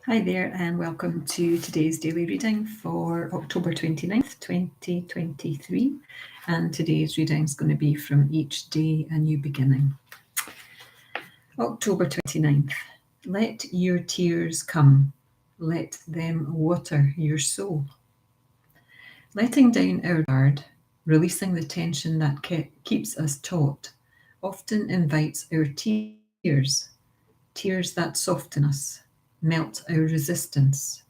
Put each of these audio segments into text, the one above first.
Hi there, and welcome to today's daily reading for October 29th, 2023. And today's reading is going to be from Each Day a New Beginning. October 29th. Let your tears come, let them water your soul. Letting down our guard, releasing the tension that keeps us taut, often invites our tears, tears that soften us, melt our resistance,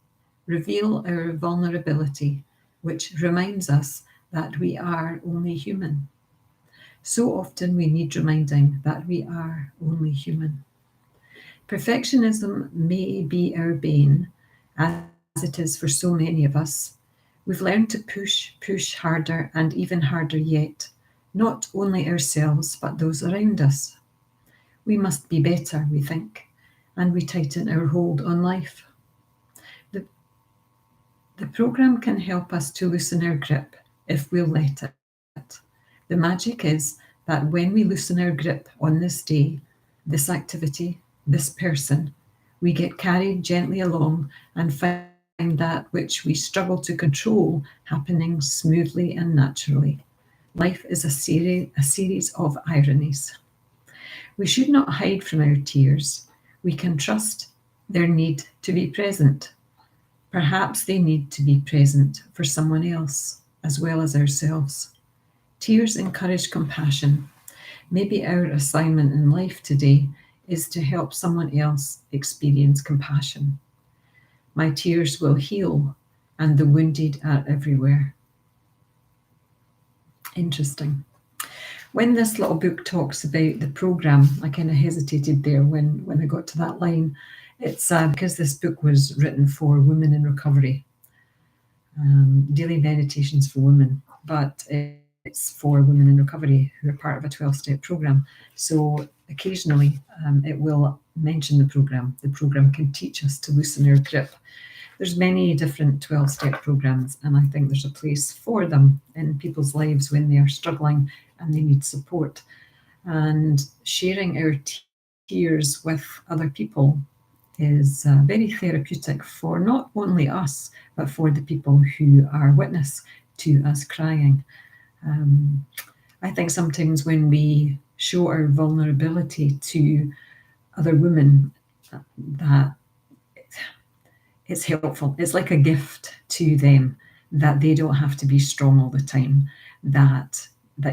reveal our vulnerability, which reminds us that we are only human. So often we need reminding that we are only human. Perfectionism may be our bane, as it is for so many of us. We've learned to push harder, and even harder yet, not only ourselves, but those around us. We must be better, we think, and we tighten our hold on life. The, the program can help us to loosen our grip if we'll let it. The magic is that when we loosen our grip on this day, this activity, this person, we get carried gently along and find that which we struggle to control happening smoothly and naturally. Life is a series of ironies. We should not hide from our tears. We can trust their need to be present. Perhaps they need to be present for someone else as well as ourselves. Tears encourage compassion. Maybe our assignment in life today is to help someone else experience compassion. My tears will heal, and the wounded are everywhere. Interesting. When this little book talks about the program, I kind of hesitated there when I got to that line. It's because this book was written for women in recovery, daily meditations for women, but it's for women in recovery who are part of a 12-step program. So occasionally it will mention the program. The program can teach us to loosen our grip. There's many different 12-step programs, and I think there's a place for them in people's lives when they are struggling and they need support. And sharing our tears with other people is very therapeutic for not only us, but for the people who are witness to us crying. I think sometimes when we show our vulnerability to other women, that it's helpful. It's like a gift to them that they don't have to be strong all the time, that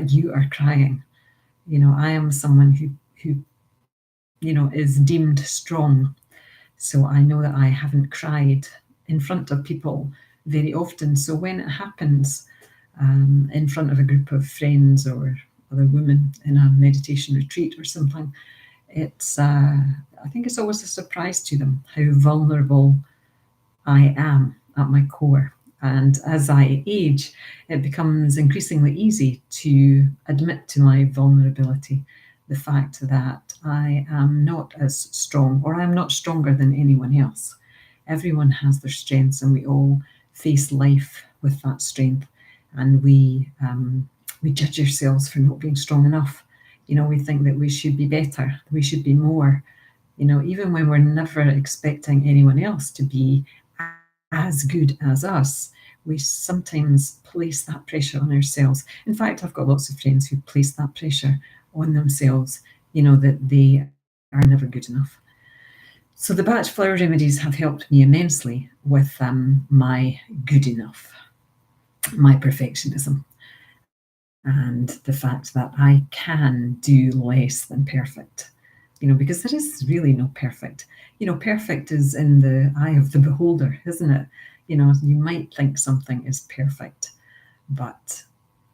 you are crying. I am someone who is deemed strong. So I know that I haven't cried in front of people very often. So when it happens in front of a group of friends or other women in a meditation retreat or something, it's I think it's always a surprise to them how vulnerable I am at my core. And as I age, it becomes increasingly easy to admit to my vulnerability, the fact that I am not as strong, or I'm not stronger than anyone else. Everyone has their strengths, and we all face life with that strength. And we judge ourselves for not being strong enough. We think that we should be better, we should be more. Even when we're never expecting anyone else to be as good as us, we sometimes place that pressure on ourselves. In fact, I've got lots of friends who place that pressure on themselves, that they are never good enough. So the Batch Flower Remedies have helped me immensely with my good enough, my perfectionism, and the fact that I can do less than perfect. Because there is really no perfect. Perfect is in the eye of the beholder, isn't it? You might think something is perfect, but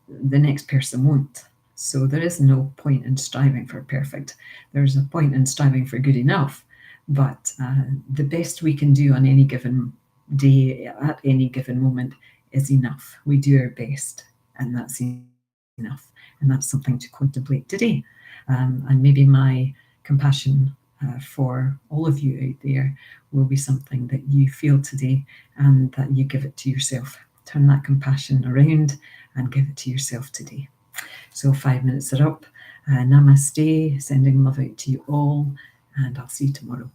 the next person won't. So there is no point in striving for perfect. There's a point in striving for good enough, but the best we can do on any given day, at any given moment, is enough. We do our best, and that's enough. And that's something to contemplate today. And maybe my compassion for all of you out there will be something that you feel today, and that you give it to yourself. Turn that compassion around and give it to yourself today. So 5 minutes are up. Namaste, sending love out to you all, and I'll see you tomorrow.